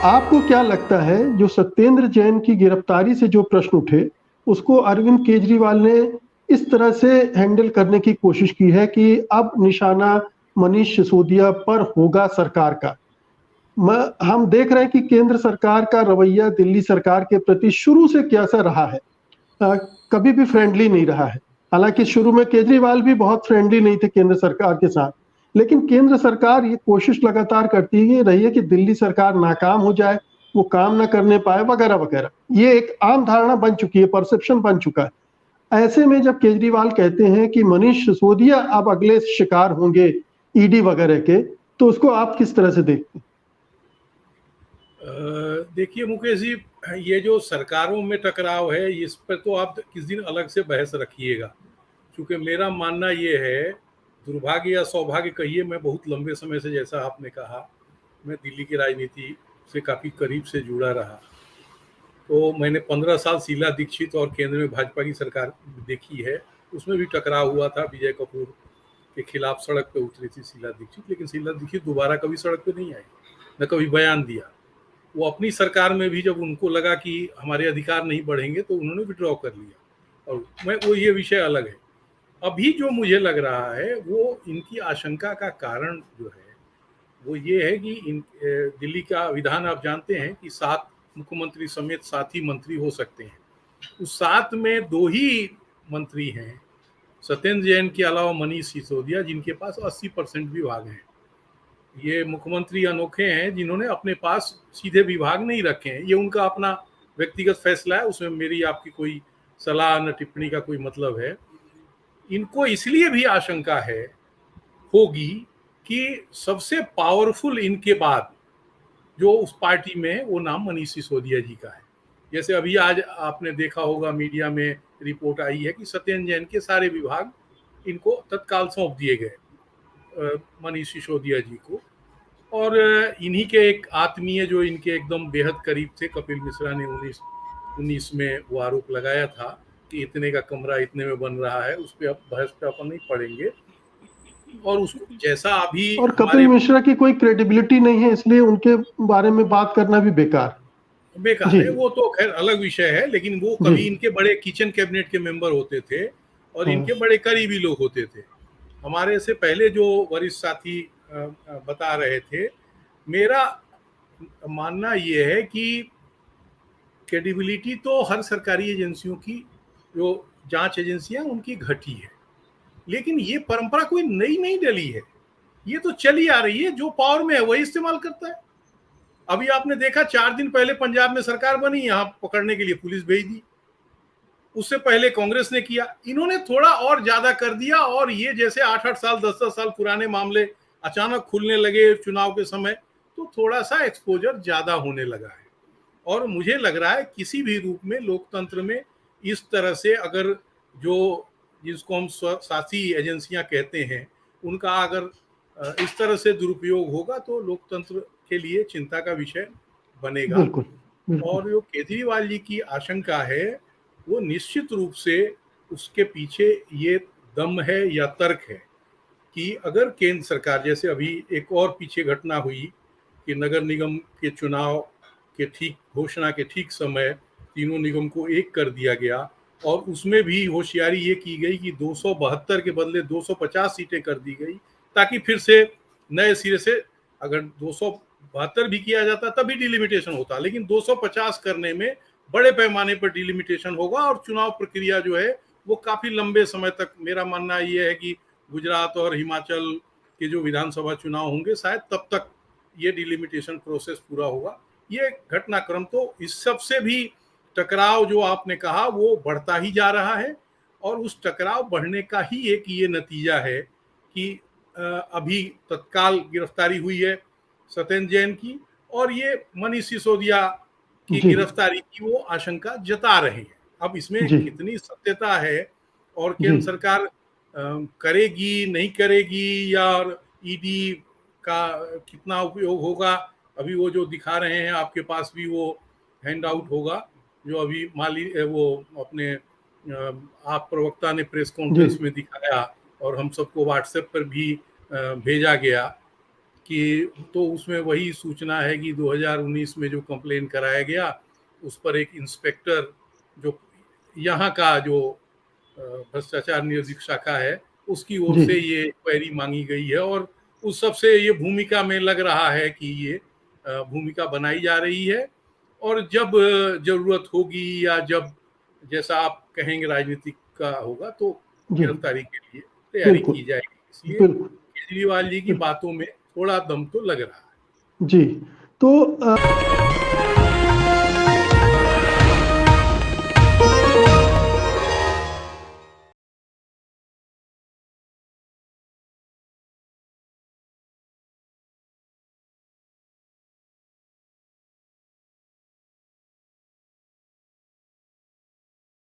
आपको क्या लगता है जो सत्येंद्र जैन की गिरफ्तारी से जो प्रश्न उठे उसको अरविंद केजरीवाल ने इस तरह से हैंडल करने की कोशिश की है कि अब निशाना मनीष सिसोदिया पर होगा सरकार का। हम देख रहे हैं कि केंद्र सरकार का रवैया दिल्ली सरकार के प्रति शुरू से कैसा रहा है। अ, कभी भी फ्रेंडली नहीं रहा है। हालांकि शुरू में केजरीवाल भी बहुत फ्रेंडली नहीं थे केंद्र सरकार के साथ, लेकिन केंद्र सरकार ये कोशिश लगातार करती ही रही है कि दिल्ली सरकार नाकाम हो जाए, वो काम ना करने पाए वगैरह वगैरह। ये एक आम धारणा बन चुकी है, परसेप्शन बन चुका है। ऐसे में जब केजरीवाल कहते हैं कि मनीष सिसोदिया अब अगले शिकार होंगे ईडी वगैरह के, तो उसको आप किस तरह से देखते हैं? देखिए मुकेश जी, ये जो सरकारों में टकराव है इस पर तो आप किस दिन अलग से बहस रखिएगा, क्योंकि मेरा मानना ये है, दुर्भाग्य या सौभाग्य कहिए, मैं बहुत लंबे समय से, जैसा आपने कहा, मैं दिल्ली की राजनीति से काफ़ी करीब से जुड़ा रहा। तो मैंने 15 साल शीला दीक्षित और केंद्र में भाजपा की सरकार देखी है। उसमें भी टकराव हुआ था, विजय कपूर के खिलाफ सड़क पे उतरी थी शीला दीक्षित, लेकिन शीला दीक्षित दोबारा कभी सड़क पे नहीं आई, न कभी बयान दिया। वो अपनी सरकार में भी जब उनको लगा कि हमारे अधिकार नहीं बढ़ेंगे तो उन्होंने विड्रॉ कर लिया, और वो ये विषय अलग है। अभी जो मुझे लग रहा है वो इनकी आशंका का कारण जो है वो ये है कि दिल्ली का विधान आप जानते हैं कि 7 मुख्यमंत्री समेत 7 ही मंत्री हो सकते हैं। उस 7 में 2 ही मंत्री हैं, सत्येंद्र जैन के अलावा मनीष सिसोदिया, जिनके पास 80% विभाग हैं। ये मुख्यमंत्री अनोखे हैं जिन्होंने अपने पास सीधे विभाग नहीं रखे हैं। ये उनका अपना व्यक्तिगत फैसला है, उसमें मेरी आपकी कोई सलाह न टिप्पणी का कोई मतलब है। इनको इसलिए भी आशंका है होगी कि सबसे पावरफुल इनके बाद जो उस पार्टी में, वो नाम मनीष सिसोदिया जी का है। जैसे अभी आज आपने देखा होगा मीडिया में रिपोर्ट आई है कि सत्येंद्र जैन के सारे विभाग इनको तत्काल सौंप दिए गए, मनीष सिसोदिया जी को। और इन्हीं के एक आत्मीय जो इनके एकदम बेहद करीब थे, कपिल मिश्रा ने 19 में वो आरोप लगाया था कि इतने का कमरा इतने में बन रहा है। उस पर अब बहस पे अपन नहीं पड़ेंगे। और उसको जैसा अभी और कपिल हमारे मिश्रा की कोई क्रेडिबिलिटी नहीं है, इसलिए उनके बारे में बात करना भी बेकार। बेकार जी है, वो तो खैर अलग विषय है, लेकिन वो जी। कभी इनके बड़े किचन कैबिनेट के मेंबर होते थे और हाँ इनके बड़े करीबी लोग होते थे। हमारे से पहले जो वरिष्ठ साथी बता रहे थे, मेरा मानना ये है कि क्रेडिबिलिटी तो हर सरकारी एजेंसियों की, जो जांच एजेंसियां उनकी घटी है, लेकिन ये परंपरा कोई नई नहीं डली है, ये तो चली आ रही है। जो पावर में है वही इस्तेमाल करता है। अभी आपने देखा 4 दिन पहले पंजाब में सरकार बनी, यहां पकड़ने के लिए पुलिस भेज दी। उससे पहले कांग्रेस ने किया, इन्होंने थोड़ा और ज्यादा कर दिया। और ये जैसे 8-8 साल 10-10 साल पुराने मामले अचानक खुलने लगे चुनाव के समय, तो थोड़ा सा एक्सपोजर ज्यादा होने लगा है। और मुझे लग रहा है किसी भी रूप में लोकतंत्र में इस तरह से अगर जो, जिसको हम शासी एजेंसियां कहते हैं, उनका अगर इस तरह से दुरुपयोग होगा तो लोकतंत्र के लिए चिंता का विषय बनेगा। बिल्कुल बिल्कुल। और जो केजरीवाल जी की आशंका है वो निश्चित रूप से उसके पीछे ये दम है या तर्क है कि अगर केंद्र सरकार, जैसे अभी एक और पीछे घटना हुई कि नगर निगम के चुनाव के ठीक घोषणा के ठीक समय तीनों निगम को एक कर दिया गया, और उसमें भी होशियारी ये की गई कि 272 के बदले 250 सीटें कर दी गई, ताकि फिर से नए सिरे से, अगर 272 भी किया जाता तभी डिलिमिटेशन होता, लेकिन 250 करने में बड़े पैमाने पर डिलिमिटेशन होगा और चुनाव प्रक्रिया जो है वो काफी लंबे समय तक, मेरा मानना ये है कि गुजरात और हिमाचल के जो विधानसभा चुनाव होंगे शायद तब तक ये डिलिमिटेशन प्रोसेस पूरा होगा। ये घटनाक्रम, तो इस सब से भी टकराव जो आपने कहा वो बढ़ता ही जा रहा है। और उस टकराव बढ़ने का ही एक ये नतीजा है कि अभी तत्काल गिरफ्तारी हुई है सत्येंद्र जैन की, और ये मनीष सिसोदिया की जी गिरफ्तारी की वो आशंका जता रहे हैं। अब इसमें जी कितनी सत्यता है और जी। केंद्र सरकार करेगी नहीं करेगी, या ईडी का कितना उपयोग होगा, अभी वो जो दिखा रहे हैं आपके पास भी वो हैंड आउट होगा, जो अभी माली वो अपने आप प्रवक्ता ने प्रेस जी कॉन्फ्रेंस में दिखाया और हम सबको व्हाट्सएप पर भी भेजा गया, कि तो उसमें वही सूचना है कि 2019 में जो कंप्लेन कराया गया उस पर एक इंस्पेक्टर जो यहाँ का जो भ्रष्टाचार निरोधक शाखा है उसकी ओर जी से ये क्वेरी मांगी गई है, और उस सबसे ये भूमिका में लग रहा है कि ये भूमिका बनाई जा रही है, और जब जरूरत होगी या जब जैसा आप कहेंगे राजनीतिक का होगा तो जी गिरफ्तारी के लिए तैयारी बिल्कुल की जाएगी। इसलिए बिल्कुल केजरीवाल जी की बिल्कुल। बातों में थोड़ा दम तो लग रहा है। जी तो